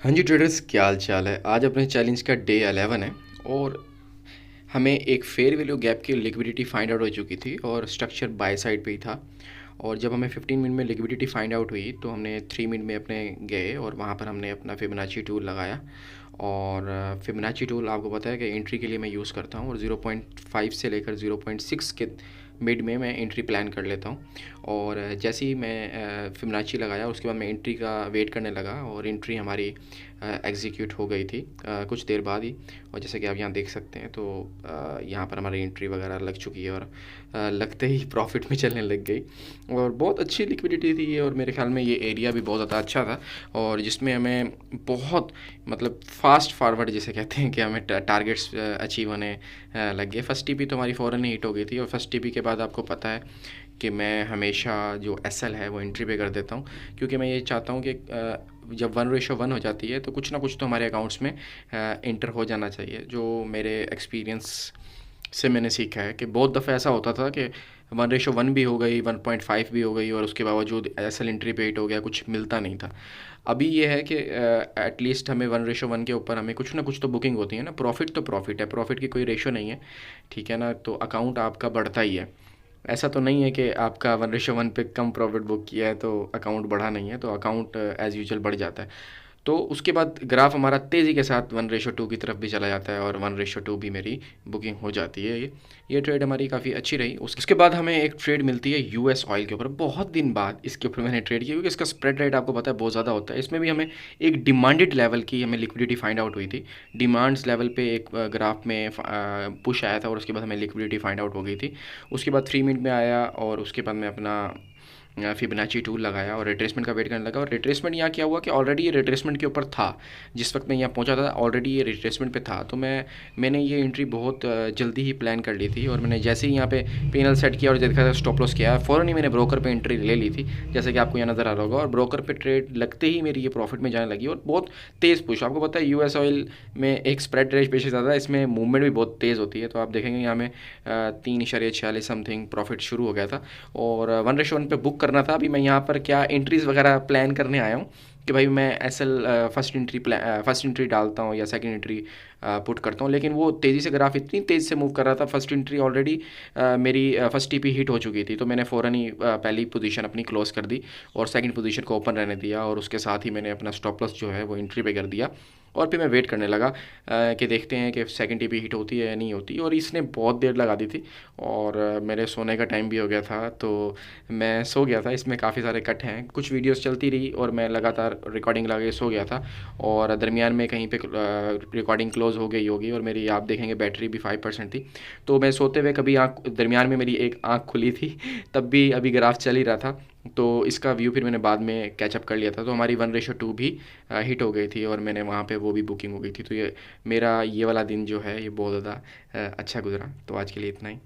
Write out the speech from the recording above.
हाँ जी ट्रेडर्स, क्या हाल चाल है। आज अपने चैलेंज का डे 11 है और हमें एक फेयर वैल्यू गैप की लिक्विडिटी फाइंड आउट हो चुकी थी और स्ट्रक्चर बाय साइड पे ही था। और जब हमें 15 मिनट में लिक्विडिटी फाइंड आउट हुई तो हमने 3 मिनट में अपने गए और वहाँ पर हमने अपना फिबोनाची टूल लगाया। और फिबोनाची टूल आपको पता है कि एंट्री के लिए मैं यूज़ करता हूँ और 0.5 से लेकर 0.6 के मिड में मैं एंट्री प्लान कर लेता हूँ। और जैसे ही मैं फिबोनाची लगाया उसके बाद मैं एंट्री का वेट करने लगा और एंट्री हमारी एग्जीक्यूट हो गई थी कुछ देर बाद ही। और जैसे कि आप यहाँ देख सकते हैं तो यहाँ पर हमारी एंट्री वगैरह लग चुकी है और लगते ही प्रॉफिट में चलने लग गई और बहुत अच्छी लिक्विडिटी थी। और मेरे ख्याल में ये एरिया भी बहुत ज़्यादा अच्छा था और जिसमें हमें बहुत मतलब फास्ट फॉरवर्ड जिसे कहते हैं कि हमें टारगेट्स अचीव होने लग गए। फर्स्ट टीपी तो हमारी फ़ौरन ही हिट हो गई थी और फर्स्ट टीपी के बाद आपको पता है कि मैं हमेशा जो एसएल है वो एंट्री पे कर देता हूँ, क्योंकि मैं ये चाहता हूँ कि जब 1:1 हो जाती है तो कुछ ना कुछ तो हमारे अकाउंट्स में इंटर हो जाना चाहिए। जो मेरे एक्सपीरियंस से मैंने सीखा है कि बहुत दफ़ा ऐसा होता था कि 1:1 भी हो गई, 1.5 भी हो गई और उसके बावजूद एसएल एंट्री पे हिट हो गया, कुछ मिलता नहीं था। अभी ये है कि एटलीस्ट हमें 1:1 के ऊपर हमें कुछ ना कुछ तो बुकिंग होती है ना। प्रॉफिट तो प्रॉफिट है, प्रॉफिट की कोई रेशो नहीं है, ठीक है ना। तो अकाउंट आपका बढ़ता ही है। ऐसा तो नहीं है कि आपका 1:1 पे कम प्रॉफिट बुक किया है तो अकाउंट बढ़ा नहीं है, तो अकाउंट एज़ यूजुअल बढ़ जाता है। तो उसके बाद ग्राफ हमारा तेज़ी के साथ 1:2 की तरफ भी चला जाता है और 1:2 भी मेरी बुकिंग हो जाती है। ये ट्रेड हमारी काफ़ी अच्छी रही। उसके बाद हमें एक ट्रेड मिलती है यूएस ऑयल के ऊपर। बहुत दिन बाद इसके ऊपर मैंने ट्रेड किया क्योंकि इसका स्प्रेड रेट आपको पता है बहुत ज़्यादा होता है। इसमें भी हमें एक डिमांडेड लेवल की हमें लिक्विडिटी फाइंड आउट हुई थी। डिमांड्स लेवल पे एक ग्राफ में पुश आया था और उसके बाद हमें लिक्विडिटी फाइंड आउट हो गई थी। उसके बाद 3 मिनट में आया और उसके बाद मैं अपना फिबोनाची टूल लगाया और रिट्रेसमेंट का वेट करने लगा। और रिट्रेसमेंट यहाँ क्या हुआ कि ऑलरेडी ये रिट्रेसमेंट के ऊपर था। जिस वक्त मैं यहाँ पहुँचा था ऑलरेडी ये रिट्रेसमेंट पे था, तो मैंने ये एंट्री बहुत जल्दी ही प्लान कर ली थी। और मैंने जैसे ही यहाँ पे पैनल सेट किया और देखा स्टॉप लॉस किया, फ़ौरन ही मैंने ब्रोकर पे एंट्री ले ली थी, जैसे कि आपको यहाँ नज़र आ रहा होगा। और ब्रोकर पे ट्रेड लगते ही मेरी ये प्रॉफिट में जाने लगी और बहुत तेज़ पुश। आपको पता है यूएस ऑयल में एक स्प्रेड रेट बेसिस ज़्यादा है, इसमें मूवमेंट भी बहुत तेज़ होती है। तो आप देखेंगे यहाँ में 3.46 समथिंग प्रॉफिट शुरू हो गया था और 1:1 पे बुक करना था। अभी मैं यहाँ पर क्या एंट्रीज़ वगैरह प्लान करने आया हूँ कि भाई मैं एसएल फर्स्ट एंट्री डालता हूँ या सेकंड एंट्री पुट करता हूँ। लेकिन वो तेज़ी से ग्राफ इतनी तेज़ से मूव कर रहा था, फर्स्ट एंट्री ऑलरेडी मेरी फर्स्ट टीपी हिट हो चुकी थी, तो मैंने फ़ौरन ही पहली पोजीशन अपनी क्लोज़ कर दी और सेकंड पोजीशन को ओपन रहने दिया और उसके साथ ही मैंने अपना स्टॉप लॉस जो है वो एंट्री पे कर दिया। और फिर मैं वेट करने लगा कि देखते हैं कि सेकंड टीपी हिट होती है या नहीं होती। और इसने बहुत देर लगा दी थी और मेरे सोने का टाइम भी हो गया था, तो मैं सो गया था। इसमें काफ़ी सारे कट हैं, कुछ वीडियोस चलती रही और मैं लगातार रिकॉर्डिंग लगा के सो गया था। और दरमियान में कहीं पे रिकॉर्डिंग क्लोज हो गई होगी और मेरी आप देखेंगे बैटरी भी 5% थी। तो मैं सोते हुए कभी आँख दरमियान में मेरी एक आँख खुली थी तब भी अभी ग्राफ चल ही रहा था। तो इसका व्यू फिर मैंने बाद में कैचअप कर लिया था। तो हमारी 1:2 भी हिट हो गई थी और मैंने वहाँ पे वो भी बुकिंग हो गई थी। तो ये मेरा ये वाला दिन जो है ये बहुत ज़्यादा अच्छा गुजरा। तो आज के लिए इतना ही।